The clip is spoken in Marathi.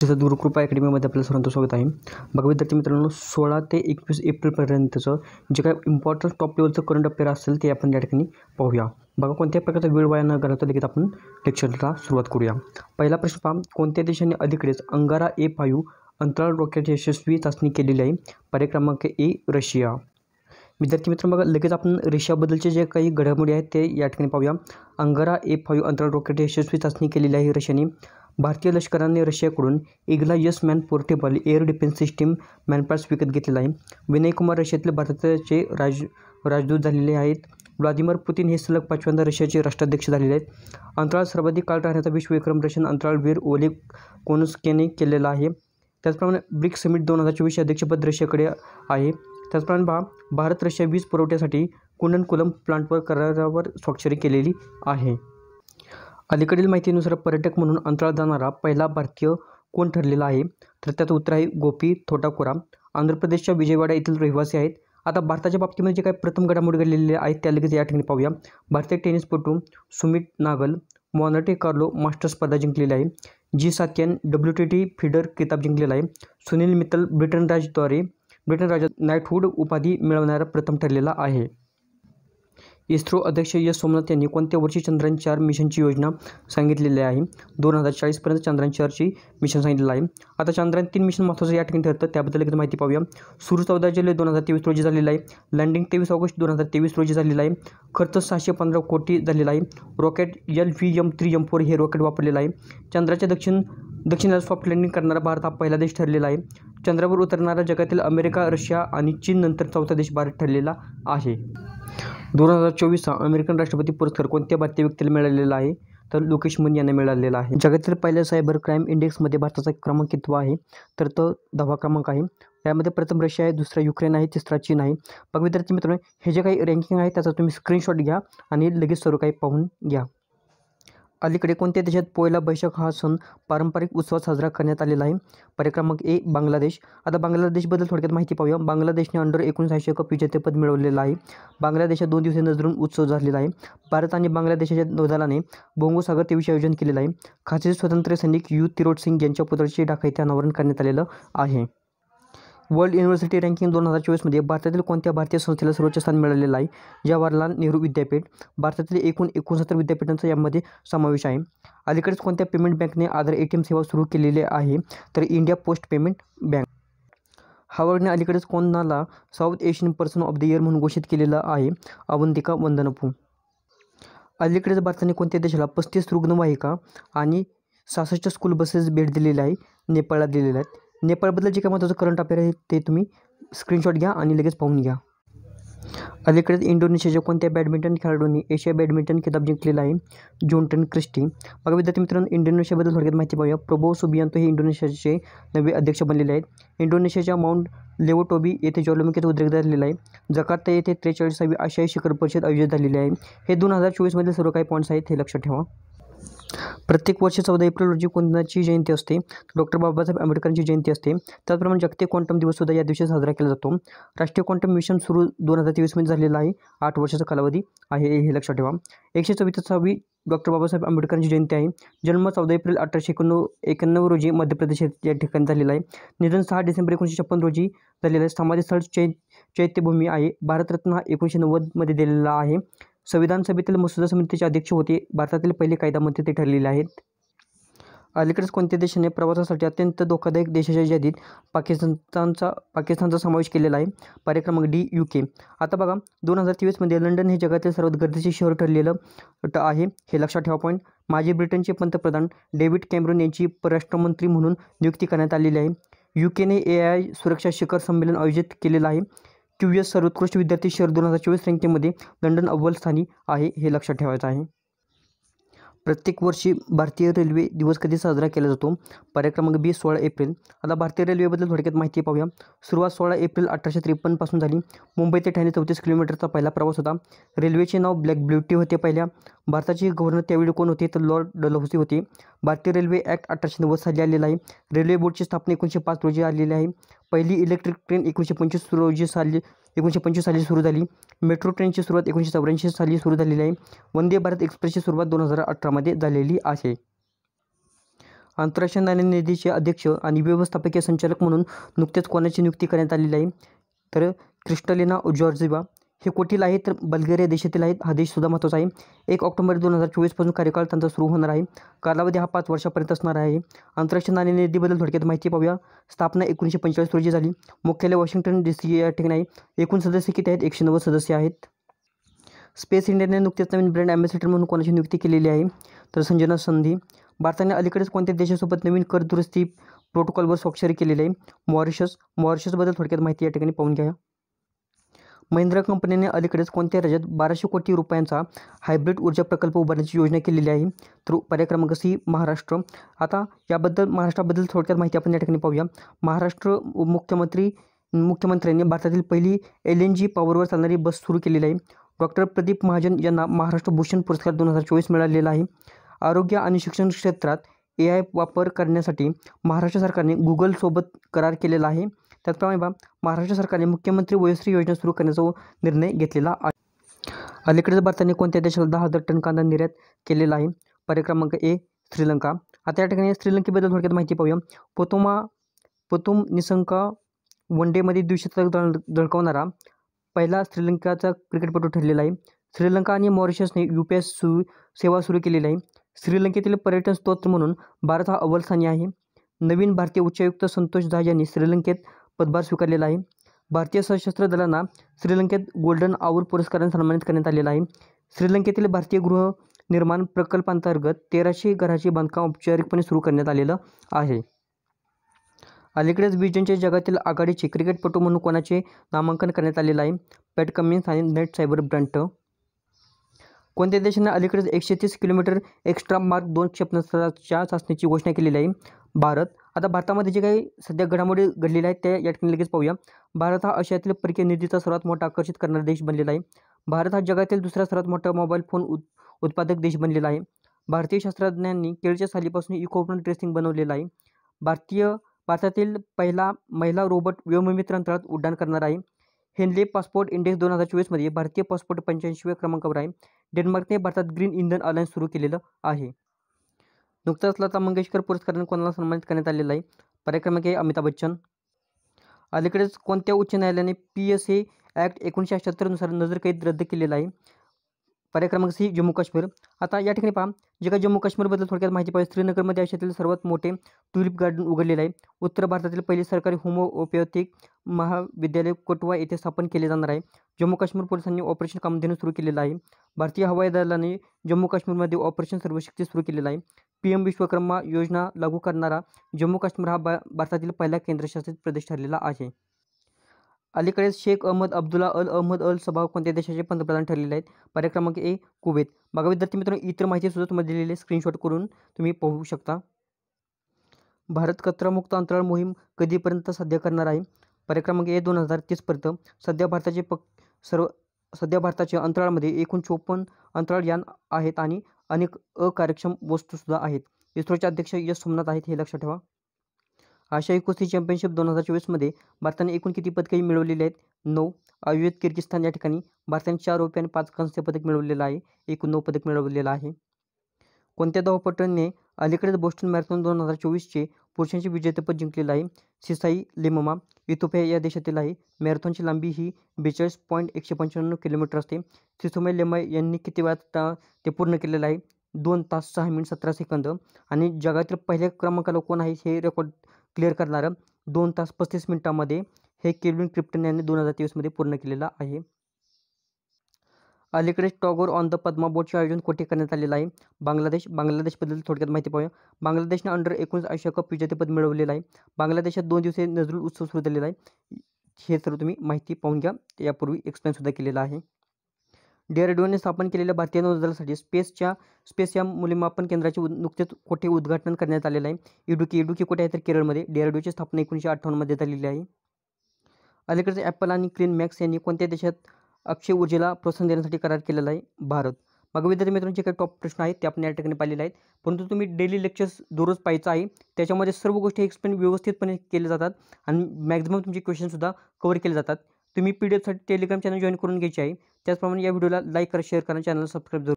जसं गुरुकृपा अकॅडमीमध्ये आपलं सर्वांचं स्वागत आहे. बघा विद्यार्थी मित्रांनो, 16 ते 21 एप्रिलपर्यंतचं जे काही इम्पॉर्टंट टॉप लेवलचं करंट अफेअर असेल ते आपण या ठिकाणी पाहूया. बघा कोणत्याही प्रकारचा वेळ वाया न घालवता लगेच आपण लेक्चरला सुरुवात करूया. पहिला प्रश्न पहा, कोणत्या देशाने अलीकडेच अंगारा A5 अंतराळ रॉकेट यशस्वी चाचणी केलेली आहे? पर्याय क्रमांक ए रशिया. विद्यार्थी मित्रांनो, बघा लगेच आपण रशियाबद्दलचे जे काही घडामोडी आहेत ते या ठिकाणी पाहूया. अंगारा A5 अंतराळ रॉकेट यशस्वी चाचणी केलेली आहे रशियाने. भारतीय लष्कराने रशियाकडून Igla S man portable air defence system MANPADS विकत घेतलेला आहे. विनय कुमार रशियातील भारताचे राजदूत झालेले आहेत. व्लादिमीर पुतिन हे सलग 5व्यांदा रशियाचे राष्ट्राध्यक्ष झालेले आहेत. अंतराळात सर्वाधिक काळ राहण्याचा विश्वविक्रम रशियन अंतराळवीर ओलेग कोनस्केने केलेला आहे. त्याचप्रमाणे ब्रिक्स समिट 2024 अध्यक्षपद रशियाकडे आहे. त्याचप्रमाणे भारत रशिया वीज पुरवठ्यासाठी कुंडनकुलम प्लांटवर करारावर स्वाक्षरी केलेली आहे. अलीकडील माहितीनुसार पर्यटक म्हणून अंतराळात जाणारा पहिला भारतीय कोण ठरलेला आहे? तर त्याचं उत्तर आहे गोपी थोटाकुरा. आंध्र प्रदेशच्या विजयवाडा येथील रहिवासी आहेत. आता भारताच्या बाबतीमध्ये जे काही प्रथम घडामोडी घडलेले आहेत त्या लगेच या ठिकाणी पाहूया. भारतीय टेनिसपटू Sumit Nagal Monte Carlo Masters स्पर्धा जिंकलेली आहे. G7 WTT फिडर किताब जिंकलेला आहे. सुनील मित्तल ब्रिटन राजात नाईटहूड उपाधी मिळवणारा प्रथम ठरलेला आहे. इस्रो अध्यक्ष एस सोमनाथ यांनी कोणत्या वर्षी चंद्रयान 4 मिशनची योजना सांगितलेली आहे? 2040पर्यंत चंद्रयान 4ची मिशन सांगितलेलं आहे. आता चंद्रयान 3 मिशन महत्त्वाचं या ठिकाणी ठरतं, त्याबद्दल एकदा माहिती पाहूया. सुरू 14 जुलै 2023 रोजी झालेला आहे. लँडिंग 23 ऑगस्ट 2023 रोजी झालेला आहे. खर्च 615 कोटी झालेला आहे. रॉकेट LVM-3M4 हे रॉकेट वापरलेलं आहे. चंद्राच्या दक्षिणेला सॉफ्ट लँडिंग करणारा भारत हा पहिला देश ठरलेला आहे. चंद्रावर उतरणारा जगातील अमेरिका, रशिया आणि चीन नंतर चौथा देश भारत ठरलेला आहे. 2024चा अमेरिकन राष्ट्रपती पुरस्कार कोणत्या भारतीय व्यक्तीला मिळालेला आहे? तर लोकेश मन यांना मिळालेला आहे. जगातील पहिल्या सायबर क्राईम इंडेक्समध्ये भारताचा क्रमांक कितवा आहे? तर तो 10वा क्रमांक आहे. यामध्ये प्रथम रशिया आहे, दुसरा युक्रेन आहे, तिसरा चीन आहे. बघा विद्यार्थी मित्रांनो, हे जे काही रँकिंग आहे त्याचा तुम्ही स्क्रीनशॉट घ्या आणि लगेच सर्व काही पाहून घ्या. अलीकडे कोणत्या देशात पोयला बैशाख हा सण पारंपरिक उत्सवात साजरा करण्यात आलेला आहे? पर्याय क्रमांक ए बांगलादेश. आता बांगलादेशबद्दल थोडक्यात माहिती पाहूया. बांगलादेशने अंडर 19 कप विजेतेपद मिळवलेलं आहे. बांगलादेशात 2 दिवसीय नजरून उत्सव झालेला आहे. भारत आणि बांगलादेशाच्या नौदलाने बोंगोसागर 23 आयोजन केलेलं आहे. खासी स्वातंत्र्य सैनिक यू तिरोड सिंग यांच्या पुतळ्याचे डाक इथे अनावरण करण्यात आलेलं आहे. वर्ल्ड युनिव्हर्सिटी रँकिंग 2024मध्ये भारतातील कोणत्या भारतीय संस्थेला सर्वोच्च स्थान मिळालेलं आहे? जवाहरलाल नेहरू विद्यापीठ. भारतातील एकूण 69 विद्यापीठांचा यामध्ये समावेश आहे. अलीकडेच कोणत्या पेमेंट बँकने आधार ATM सेवा सुरू केलेली आहे? तर इंडिया पोस्ट पेमेंट बँक. हार्वर्डने अलीकडेच कोणाला south Asian person of the year म्हणून घोषित केलेलं आहे? अवंतिका वंदनपू. अलीकडेच भारताने कोणत्या देशाला 35 रुग्णवाहिका आणि 66 स्कूल बसेस भेट दिलेल्या आहे? नेपाळला दिलेल्या आहेत. नेपाळबद्दल जे काही महत्त्वाचं करंट अफेअर आहे ते तुम्ही स्क्रीनशॉट घ्या आणि लगेच पाहून घ्या. अलीकडेच इंडोनेशियाच्या कोणत्या बॅडमिंटन खेळाडूंनी एशिया बॅडमिंटन किताब जिंकलेला आहे? जोन्टन क्रिस्टी. बघा विद्यार्थी मित्रांनो, इंडोनेशियाबद्दल थोडक्यात माहिती पाहूया. प्रबोव सुबियांतो हे इंडोनेशियाचे नवे अध्यक्ष बनलेले आहेत. इंडोनेशियाच्या माउंट लेवोटोबी येथे ज्वालामुखीचा उद्रेक झालेला आहे. जकार्ता येथे 43वी आशियाई शिखर परिषद आयोजित झालेली आहे. हे 2024 सर्व काही पॉईंट्स आहेत, हे लक्षात ठेवा. प्रत्येक वर्षी 14 एप्रिल रोजी कोणाची जयंती असते? डॉक्टर बाबासाहेब आंबेडकरांची जयंती असते. त्याचप्रमाणे जागतिक क्वांटम दिवससुद्धा या दिवशी साजरा केला जातो. राष्ट्रीय क्वांटम मिशन सुरू 2023 झालेला आहे. 8 वर्षाचा कालावधी आहे, हे लक्षात ठेवा. 144वी डॉक्टर बाबासाहेब आंबेडकरांची जयंती आहे. जन्म 14 एप्रिल 1891 रोजी मध्य प्रदेश या ठिकाणी झालेला आहे. निधन 6 डिसेंबर 1956 रोजी झालेलं आहे. समाधीस्थळ चैत्यभूमी आहे. भारतरत्न हा 1990 दिलेला आहे. संविधान सभेतील मसुदा समितीचे अध्यक्ष होते. भारतातील पहिले कायदामंत्री ते ठरलेले आहेत. अलीकडेच कोणत्या देशाने प्रवासासाठी अत्यंत धोकादायक देशाच्या यादीत पाकिस्तानचा समावेश केलेला आहे? पर्याय क्रमांक डी UK. आता बघा 2023 लंडन हे जगातील सर्वात गर्दीचे शहर ठरलेलं आहे, हे लक्षात ठेवा पॉईंट. माजी ब्रिटनचे पंतप्रधान डेव्हिड कॅमेरॉन यांची परराष्ट्रमंत्री म्हणून नियुक्ती करण्यात आलेली आहे. UKने AI सुरक्षा शिखर संमेलन आयोजित केलेलं आहे. QS सर्वोत्कृष्ट विद्यार्थी शहर 2024 रँकिंगमध्ये लंडन अव्वल स्थानी आहे, हे लक्षात ठेवायचं आहे. प्रत्येक वर्षी भारतीय रेल्वे दिवस कधी साजरा केला जातो? पर्याय क्रमांक बी 16 एप्रिल. आता भारतीय रेल्वेबद्दल थोडक्यात माहिती पाहूया. सुरुवात 16 एप्रिल 1853 पासून झाली. मुंबई ते ठाणे 34 किलोमीटरचा पहिला प्रवास होता. रेल्वेचे नाव ब्लॅक ब्युटी होते पहिल्या. भारताचे गव्हर्नर त्यावेळी कोण होते? तर लॉर्ड डलहौसी होते. भारतीय रेल्वे ॲक्ट 1890 साली आलेला आहे. रेल्वे बोर्डची स्थापना 1905 रोजी आलेली आहे. पहिली इलेक्ट्रिक ट्रेन 1925 साली सुरू झाली. मेट्रो ट्रेनची सुरुवात 1984 साली सुरू झालेली आहे. वंदे भारत एक्सप्रेसची सुरुवात 2018 झालेली आहे. आंतरराष्ट्रीय नाणेनिधीचे अध्यक्ष आणि व्यवस्थापकीय संचालक म्हणून नुकतेच कोणाची नियुक्ती करण्यात आलेली आहे, तर क्रिस्टलिना जॉर्जिवा हे कोठील आहेत, तर बल्गेरिया देशातील आहेत. हा देशसुद्धा महत्त्वाचा आहे. 1 ऑक्टोबर 2024 पासून कार्यकाळ त्यांचा सुरू होणार आहे. कालावधी हा 5 वर्षापर्यंत असणार आहे. आंतरराष्ट्रीय नाणेनिधीबद्दल थोडक्यात माहिती पाहूया. स्थापना 1945 रोजी झाली. मुख्यालय वॉशिंग्टन DC या ठिकाणी आहे. एकूण सदस्य किती आहेत? 190 सदस्य आहेत. स्पेस इंडियाने नुकतेच नवीन ब्रँड ॲम्बॅसेडर म्हणून कोणाची नियुक्ती केलेली आहे, तर संजना संधी. भारताने अलीकडेच कोणत्या देशासोबत नवीन कर दुरुस्ती प्रोटोकॉलवर स्वाक्षरी केलेली आहे? मॉरिशसबद्दल थोडक्यात माहिती या ठिकाणी पाहून घ्या. महिंद्रा कंपनीने अलीकडेच कोणत्या राज्यात 1200 कोटी रुपयांचा हायब्रिड ऊर्जा प्रकल्प उभारण्याची योजना केलेली आहे, तर पर्याय क्रमांक C महाराष्ट्र. आता महाराष्ट्राबद्दल थोडक्यात माहिती आपण या ठिकाणी पाहूया. महाराष्ट्र मुख्यमंत्र्यांनी भारतातील पहिली LNG पॉवरवर चालणारी बस सुरू केलेली आहे. डॉक्टर प्रदीप महाजन यांना महाराष्ट्र भूषण पुरस्कार 2024 मिळालेला आहे. आरोग्य आणि शिक्षण क्षेत्रात AI वापर करण्यासाठी महाराष्ट्र सरकारने गुगलसोबत करार केलेला आहे. त्याचप्रमाणे महाराष्ट्र सरकारने मुख्यमंत्री वयोश्री योजना सुरू करण्याचा निर्णय घेतलेला आहे. अलीकडेच भारताने कोणत्या देशाला 10,000 टन कांदा निर्यात केलेला आहे? पर्याय क्रमांक A श्रीलंका. आता या ठिकाणी श्रीलंकेबद्दल थोडक्यात माहिती पाहूया. पोतुम निसंका वनडेमध्ये द्विशतक झळकावणारा पहिला श्रीलंकाचा क्रिकेटपटू ठरलेला आहे. श्रीलंका आणि मॉरिशसने UPI सेवा सुरू केलेली आहे. श्रीलंकेतील पर्यटन स्त्रोत म्हणून भारत हा अव्वल स्थानी आहे. नवीन भारतीय उच्चायुक्त संतोष झा यांनी श्रीलंकेत पदभार स्वीकारलेला आहे. भारतीय सशस्त्र दलांना श्रीलंकेत गोल्डन आवर पुरस्काराने सन्मानित करण्यात आलेला आहे. श्रीलंकेतील भारतीय गृहनिर्माण प्रकल्पांतर्गत 1300 घरांचे बांधकाम औपचारिकपणे सुरू करण्यात आलेलं आहे. अलीकडेच विजनच्या जगातील आघाडीचे क्रिकेटपटू म्हणून कोणाचे नामांकन करण्यात आलेलं आहे? पॅट कमिन्स आणि नेट सायबर ब्रँट. कोणत्या देशाने अलीकडेच 130 किलोमीटर एक्स्ट्रा मार्क 2 क्षेपणास्त्राच्या चाचणीची घोषणा केलेली आहे? भारत. आता भारतामध्ये जे काही सध्या घडामोडी घडलेल्या आहेत त्या या ठिकाणी लगेच पाहूया. भारत हा आशियातील परकीय निधीचा सर्वात मोठा आकर्षित करणारा देश बनलेला आहे. भारत हा जगातील दुसरा सर्वात मोठा मोबाईल फोन उत्पादक देश बनलेला आहे. भारतीय शास्त्रज्ञांनी केळीच्या सालीपासून इकोफ्रेंडली ड्रेसिंग बनवलेलं आहे. भारतातील पहिला महिला रोबोट व्योममित्र अंतराळात उड्डाण करणार आहे. हेनले पासपोर्ट इंडेक्स 2024 भारतीय पासपोर्ट 85व्या क्रमांकावर आहे. डेन्मार्कने भारतात ग्रीन इंधन अलायन्स सुरू केलेलं आहे. नुकताच लता मंगेशकर पुरस्काराने कोणाला सन्मानित करण्यात आलेला आहे? पर्याय क्रमांक A अमिताभ बच्चन. अलीकडेच कोणत्या उच्च न्यायालयाने PSA ॲक्ट 1978 नुसार नजरकैद रद्द केलेला आहे? पर्याय क्रमांक C जम्मू काश्मीर. आता या ठिकाणी पहा, जे काही जम्मू काश्मीरबद्दल थोडक्यात माहिती पाहिजे. श्रीनगरमध्ये आशियातील सर्वात मोठे ट्युलिप गार्डन उघडलेले आहे. उत्तर भारतातील पहिले सरकारी होमिओपॅथिक महाविद्यालय कठुआ येथे स्थापन केले जाणार आहे. जम्मू काश्मीर पोलिसांनी ऑपरेशन कामधेनू सुरू केलेलं आहे. भारतीय हवाई दलाने जम्मू काश्मीरमध्ये ऑपरेशन सर्वशक्ती सुरू केलेलं आहे. PM विश्वकर्मा योजना लागू करणारा जम्मू काश्मीर हा भारतातील पहिला केंद्रशासित प्रदेश ठरलेला आहे. अलीकडेच शेख अब्दुल्ला अहमद अल सबा कोणत्या देशाचे पंतप्रधान ठरलेले आहेत? पर्याय क्रमांक A कुवेत. बघा विद्यार्थी मित्रांनो, इतर माहितीसुद्धा तुम्हाला दिलेली आहे, स्क्रीनशॉट करून तुम्ही पाहू शकता. भारत कचरामुक्त अंतराळ मोहीम कधीपर्यंत साध्य करणार आहे? पर्याय क्रमांक A 2030 पर्यंत. सध्या भारताच्या अंतराळामध्ये एकूण 54 अंतराळ यान आहेत आणि अनेक अकार्यक्षम वस्तूसुद्धा आहेत. इस्रोचे अध्यक्ष S सोमनाथ आहेत, हे लक्षात ठेवा. आशियाई कुस्ती चॅम्पियनशिप 2024 भारताने एकूण किती पदके मिळवलेली आहेत? 9. आयोजित किर्गिस्तान या ठिकाणी भारताने 4 रौप्य आणि 5 कांस्य पदक मिळवलेलं आहे. एकूण 9 पदक मिळवलेलं आहे. कोणत्या धावपटूने अलीकडेच बोस्टन मॅरेथॉन 2024चे पुरुषांचे विजेतेपद जिंकलेलं आहे? सिसाई लिममा इथिओपिया या देशातील आहे. मॅरेथॉनची लांबी ही 42.195 किलोमीटर असते. सिसोमे लेमा यांनी किती वेळात ते पूर्ण केलेलं आहे? 2 तास 6 मिनिट 17 सेकंद. आणि जगातील पहिल्या क्रमांकाला कोण आहे हे रेकॉर्ड क्लिअर करणारं 2 तास 35 मिनिटांमध्ये हे केल्विन क्रिप्टन यांनी 2023 पूर्ण केलेलं आहे. अलीकडेच टॉगोर ऑन द पद्मा बोटचे आयोजन कुठे करण्यात आलेलं आहे? बांगलादेशबद्दल थोडक्यात माहिती पाहूया. बांगलादेशने अंडर-19 आशिया कप विजेतेपद मिळवलेलं आहे. बांगलादेशात 2 दिवसीय नजरुल उत्सव सुरू झालेला आहे. हे सर्व तुम्ही माहिती पाहून घ्या, यापूर्वी एक्सप्लेनसुद्धा केलेलं आहे. DRDOने स्थापन केलेल्या भारतीय नौदलासाठी स्पेस या मूल्यमापन केंद्राचे नुकतेच कोठे उद्घाटन करण्यात आलेलं आहे? इडुकी कुठे आहे, तर केरळमध्ये. DRDOची स्थापना 1958 झालेली आहे. अलीकडेच ॲपल आणि क्लीन मॅक्स यांनी कोणत्या देशात अक्षय ऊर्जेला प्रोत्साहन देण्यासाठी करार केलेला आहे? भारत. मग विद्यार्थी मित्रांनो, जे काही टॉप प्रश्न आहेत ते आपण या ठिकाणी पाहिलेले आहेत, परंतु तुम्ही डेली लेक्चर्स दररोज पाहायचं आहे. त्याच्यामध्ये सर्व गोष्टी एक्सप्लेन व्यवस्थितपणे केले जातात आणि मॅक्झिमम तुमचे क्वेश्चनसुद्धा कव्हर केले जातात. तुम्ही PDF साठी टेलिग्राम चॅनल जॉईन करून घ्यायचे आहे. त्याचप्रमाणे या व्हिडिओला लाईक करा, शेअर करा, चॅनलला सबस्क्राईब